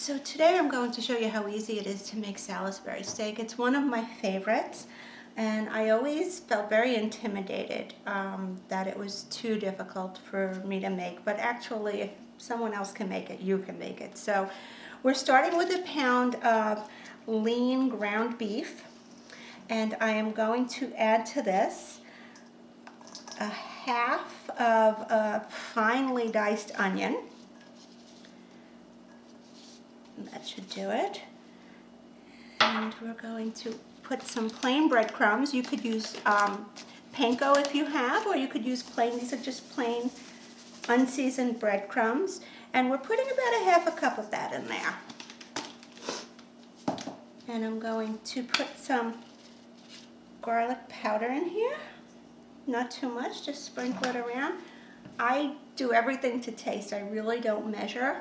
So today I'm going to show you how easy it is to make Salisbury steak. It's one of my favorites, and I always felt very intimidated that it was too difficult for me to make, but actually if someone else can make it, you can make it. So we're starting with a pound of lean ground beef, and I am going to add to this a half of a finely diced onion. That should do it. And we're going to put some plain breadcrumbs. You could use panko if you have, or you could use plain. These are just plain unseasoned breadcrumbs. And we're putting about a half a cup of that in there. And I'm going to put some garlic powder in here. Not too much, just sprinkle it around. I do everything to taste. I really don't measure.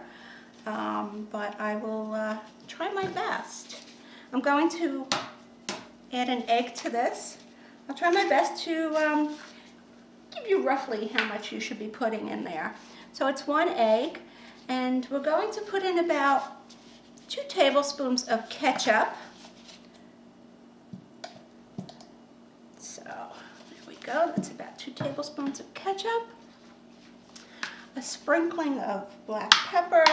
But I will try my best. I'm going to add an egg to this. I'll try my best to give you roughly how much you should be putting in there. So it's 1 egg, and we're going to put in about 2 tablespoons of ketchup. So there we go, that's about 2 tablespoons of ketchup. A sprinkling of black pepper.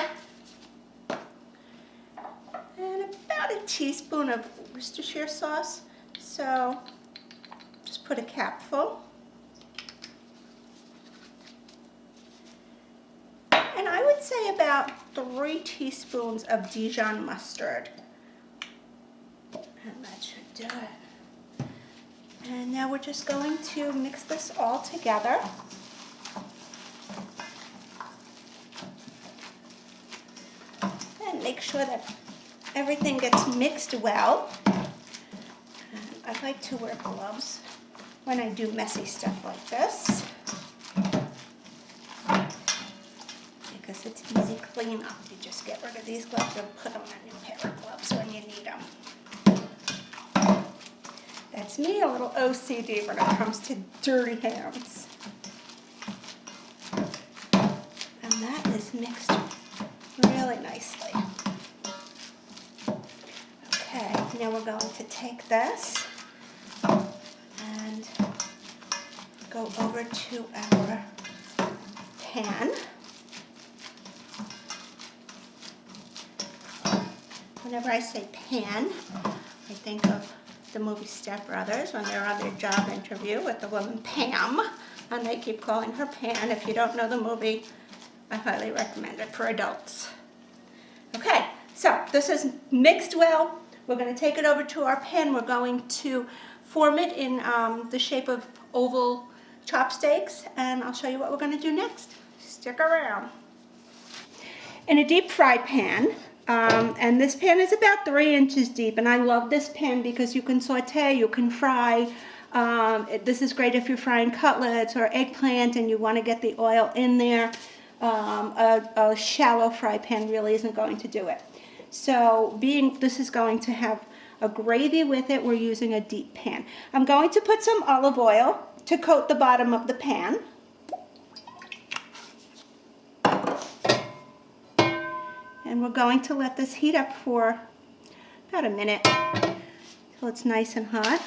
And about a teaspoon of Worcestershire sauce. So just put a capful. And I would say about 3 teaspoons of Dijon mustard. And that should do it. And now we're just going to mix this all together. And make sure that everything gets mixed well. And I like to wear gloves when I do messy stuff like this, because it's easy cleanup. You just get rid of these gloves and put on a new pair of gloves when you need them. That's me, a little OCD when it comes to dirty hands. And that is mixed really nicely. Okay, now we're going to take this and go over to our pan. Whenever I say pan, I think of the movie Step Brothers when they're on their job interview with the woman Pam, and they keep calling her Pan. If you don't know the movie, I highly recommend it for adults. Okay, so this is mixed well. We're going to take it over to our pan. We're going to form it in the shape of oval chopsticks, and I'll show you what we're going to do next. Stick around. In a deep fry pan, and this pan is about 3 inches deep, and I love this pan because you can saute, you can fry. This is great if you're frying cutlets or eggplant and you want to get the oil in there. A shallow fry pan really isn't going to do it. So this is going to have a gravy with it, we're using a deep pan. I'm going to put some olive oil to coat the bottom of the pan. And we're going to let this heat up for about a minute till it's nice and hot.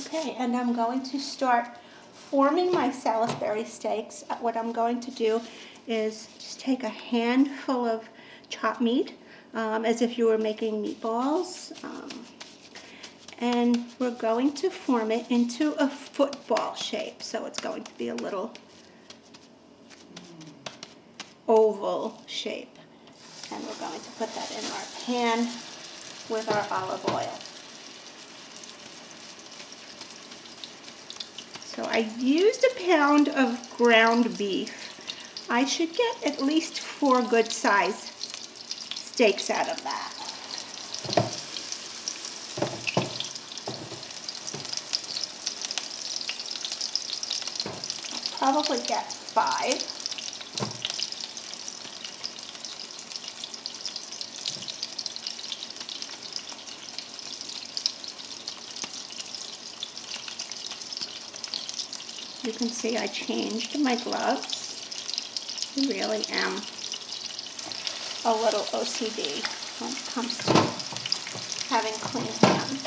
Okay, and I'm going to start forming my Salisbury steaks. What I'm going to do is just take a handful of chopped meat, as if you were making meatballs, and we're going to form it into a football shape. So it's going to be a little oval shape, and we're going to put that in our pan with our olive oil. So I used a pound of ground beef. I should get at least 4 good size steaks out of that. I'll probably get 5. You can see I changed my gloves. I really am a little OCD when it comes to having clean hands.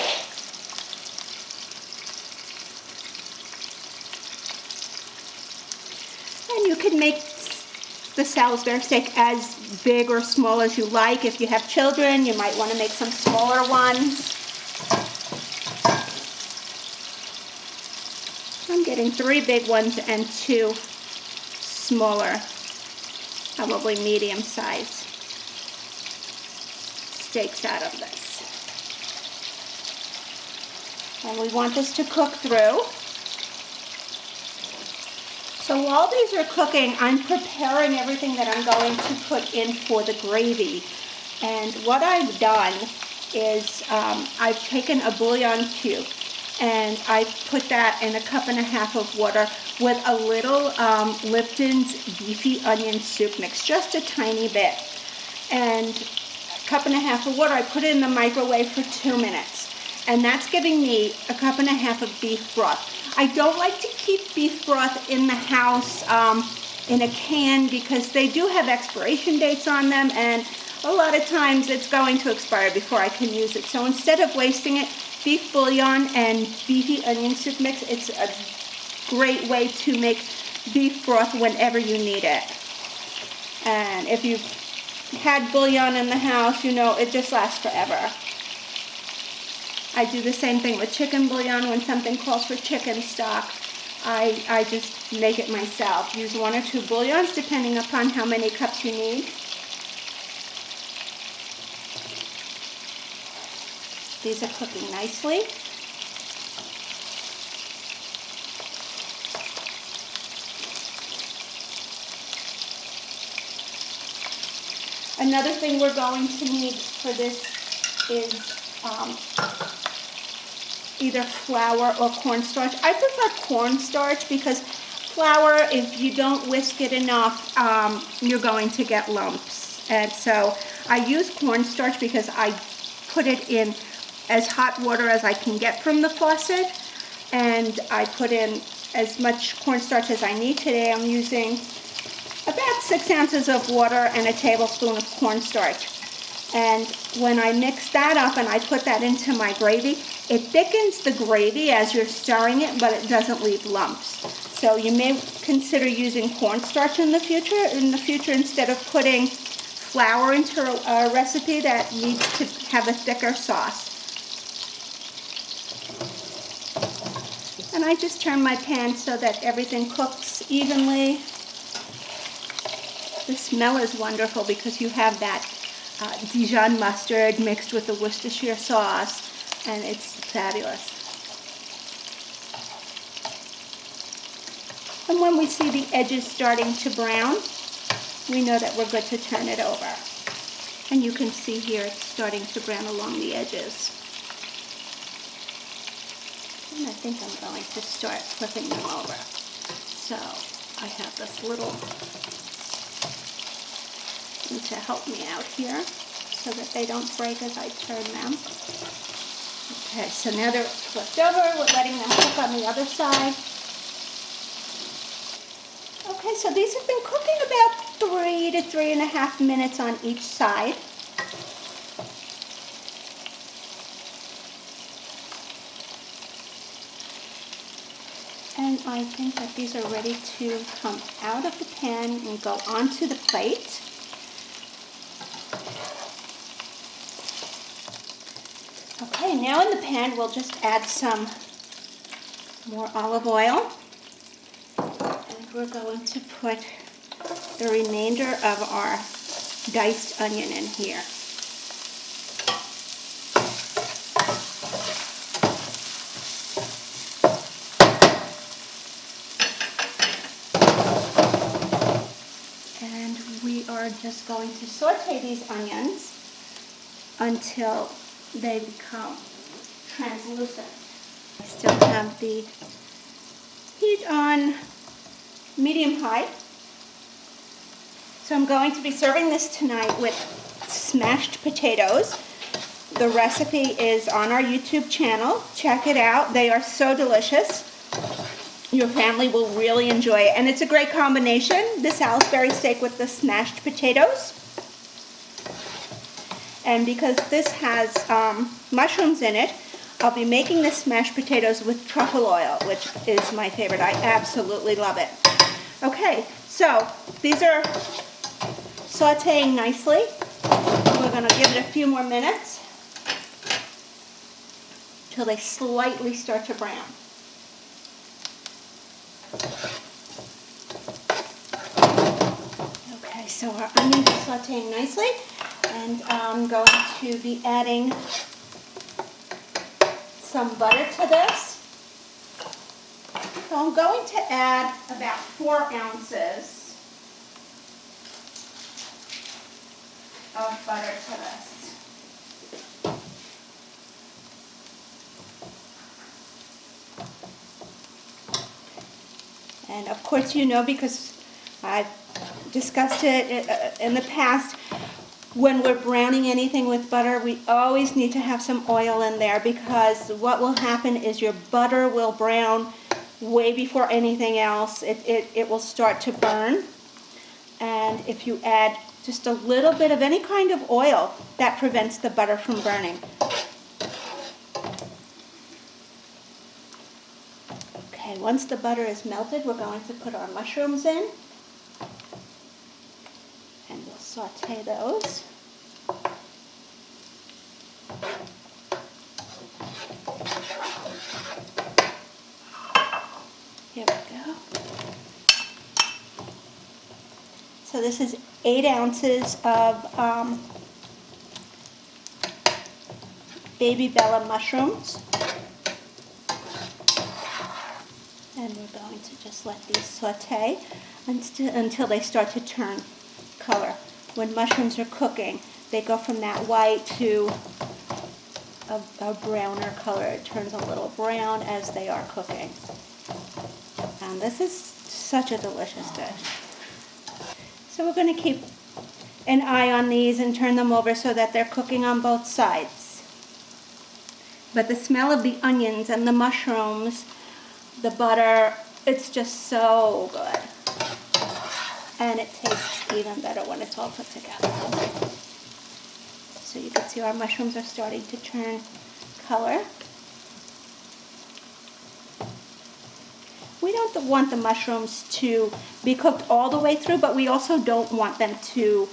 And you can make the Salisbury steak as big or small as you like. If you have children, you might want to make some smaller ones. I'm getting 3 big ones and 2 smaller, probably medium-sized steaks out of this. And we want this to cook through. So while these are cooking, I'm preparing everything that I'm going to put in for the gravy. And what I've done is I've taken a bouillon cube and I put that in 1.5 cups of water with a little Lipton's beefy onion soup mix, just a tiny bit. And 1.5 cups of water, I put it in the microwave for 2 minutes. And that's giving me 1.5 cups of beef broth. I don't like to keep beef broth in the house in a can because they do have expiration dates on them, and a lot of times it's going to expire before I can use it. So instead of wasting it, beef bouillon and beefy onion soup mix, it's a great way to make beef broth whenever you need it. And if you've had bouillon in the house, you know it just lasts forever. I do the same thing with chicken bouillon. When something calls for chicken stock, I just make it myself. Use 1 or 2 bouillons depending upon how many cups you need. These are cooking nicely. Another thing we're going to need for this is either flour or cornstarch. I prefer cornstarch because flour, if you don't whisk it enough, you're going to get lumps. And so I use cornstarch because I put it in as hot water as I can get from the faucet, and I put in as much cornstarch as I need. Today I'm using about 6 ounces of water and a tablespoon of cornstarch. And when I mix that up and I put that into my gravy, it thickens the gravy as you're stirring it, but it doesn't leave lumps. So you may consider using cornstarch in the future instead of putting flour into a recipe that needs to have a thicker sauce. And I just turn my pan so that everything cooks evenly. The smell is wonderful because you have that Dijon mustard mixed with the Worcestershire sauce, and it's fabulous. And when we see the edges starting to brown, we know that we're good to turn it over. And you can see here it's starting to brown along the edges. And I think I'm going to start flipping them over. So I have this little thing to help me out here so that they don't break as I turn them. Okay, so now they're flipped over. We're letting them cook on the other side. Okay, so these have been cooking about 3 to 3.5 minutes on each side. And I think that these are ready to come out of the pan and go onto the plate. Okay, now in the pan we'll just add some more olive oil. And we're going to put the remainder of our diced onion in here. And we are just going to saute these onions until they become translucent. I still have the heat on medium-high. So I'm going to be serving this tonight with smashed potatoes. The recipe is on our YouTube channel. Check it out. They are so delicious. Your family will really enjoy it. And it's a great combination, the Salisbury steak with the smashed potatoes. And because this has mushrooms in it, I'll be making the smashed potatoes with truffle oil, which is my favorite. I absolutely love it. Okay, so these are sauteing nicely. We're going to give it a few more minutes till they slightly start to brown. Okay, so our onions are sauteing nicely, and I'm going to be adding some butter to this. So I'm going to add about 4 ounces of butter to this. And of course you know, because I've discussed it in the past, when we're browning anything with butter, we always need to have some oil in there, because what will happen is your butter will brown way before anything else. It will start to burn. And if you add just a little bit of any kind of oil, that prevents the butter from burning. Okay, once the butter is melted, we're going to put our mushrooms in. And we'll saute those. Here we go. So this is 8 ounces of baby Bella mushrooms. And we're going to just let these saute until they start to turn color. When mushrooms are cooking, they go from that white to a browner color. It turns a little brown as they are cooking. And this is such a delicious dish. So we're going to keep an eye on these and turn them over so that they're cooking on both sides. But the smell of the onions and the mushrooms, the butter, it's just so good. And it tastes even better when it's all put together. So you can see our mushrooms are starting to turn color. We don't want the mushrooms to be cooked all the way through, but we also don't want them to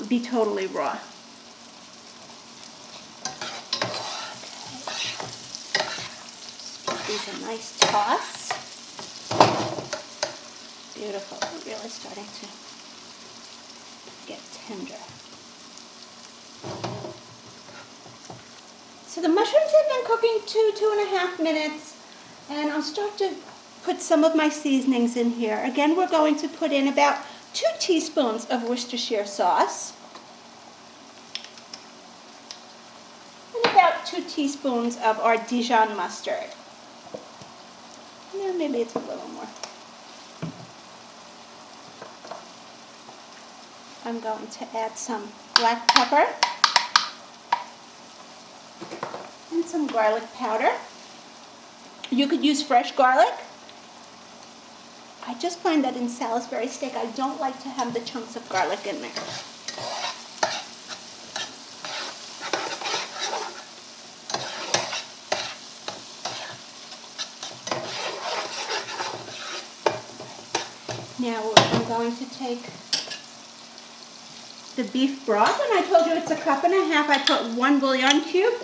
be totally raw. Give these a nice toss. Beautiful. We're really starting to get tender. So the mushrooms have been cooking 2.5 minutes, and I'll start to put some of my seasonings in here. Again, we're going to put in about 2 teaspoons of Worcestershire sauce and about 2 teaspoons of our Dijon mustard. Yeah, maybe it's a little more. I'm going to add some black pepper and some garlic powder. You could use fresh garlic. I just find that in Salisbury steak, I don't like to have the chunks of garlic in there. Now I'm going to take the beef broth, and I told you it's 1.5 cups. I put 1 bouillon cube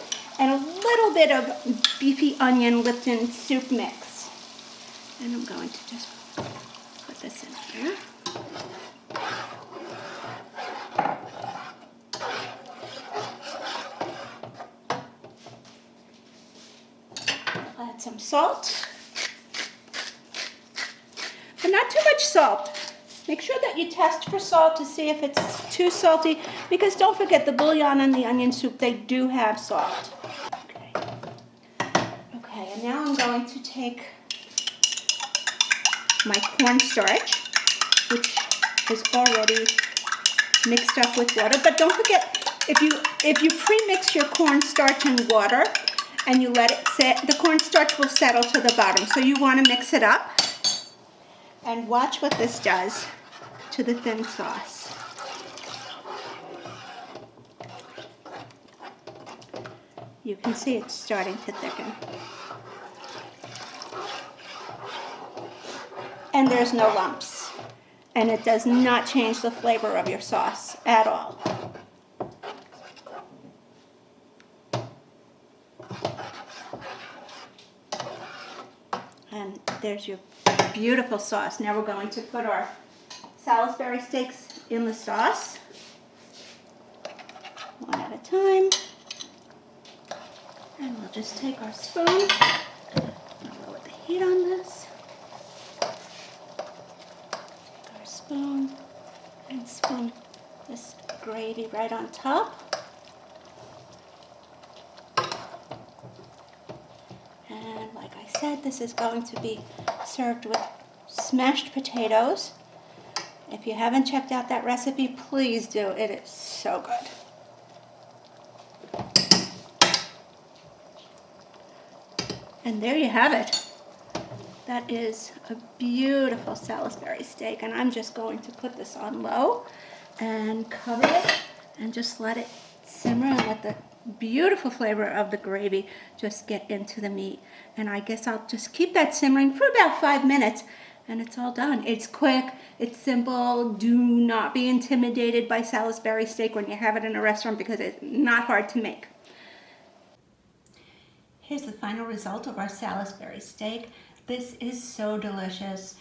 and a little bit of beefy onion Lipton soup mix. And I'm going to just put this in here. I'll add some salt, but not too much salt. Make sure that you test for salt to see if it's too salty, because don't forget the bouillon and the onion soup, they do have salt. Okay, and now I'm going to take my cornstarch, which is already mixed up with water. But don't forget, if you pre-mix your cornstarch and water and you let it sit, the cornstarch will settle to the bottom. So you want to mix it up. And watch what this does to the thin sauce. You can see it's starting to thicken. And there's no lumps. And it does not change the flavor of your sauce at all. And there's your beautiful sauce. Now we're going to put our Salisbury steaks in the sauce, one at a time. And we'll just take our spoon, lower the heat on this, take our spoon, and spoon this gravy right on top. And like I said, this is going to be served with smashed potatoes. If you haven't checked out that recipe, please do. It is so good. And there you have it. That is a beautiful Salisbury steak, and I'm just going to put this on low and cover it and just let it simmer and let the beautiful flavor of the gravy just get into the meat. And I guess I'll just keep that simmering for about 5 minutes and it's all done. It's quick, it's simple. Do not be intimidated by Salisbury steak when you have it in a restaurant because it's not hard to make. Here's the final result of our Salisbury steak. This is so delicious.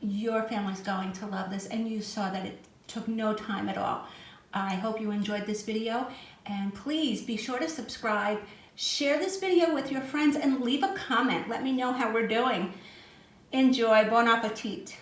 Your family's going to love this, and you saw that it took no time at all. I hope you enjoyed this video, and please be sure to subscribe, share this video with your friends, and leave a comment. Let me know how we're doing. Enjoy. Bon appetit.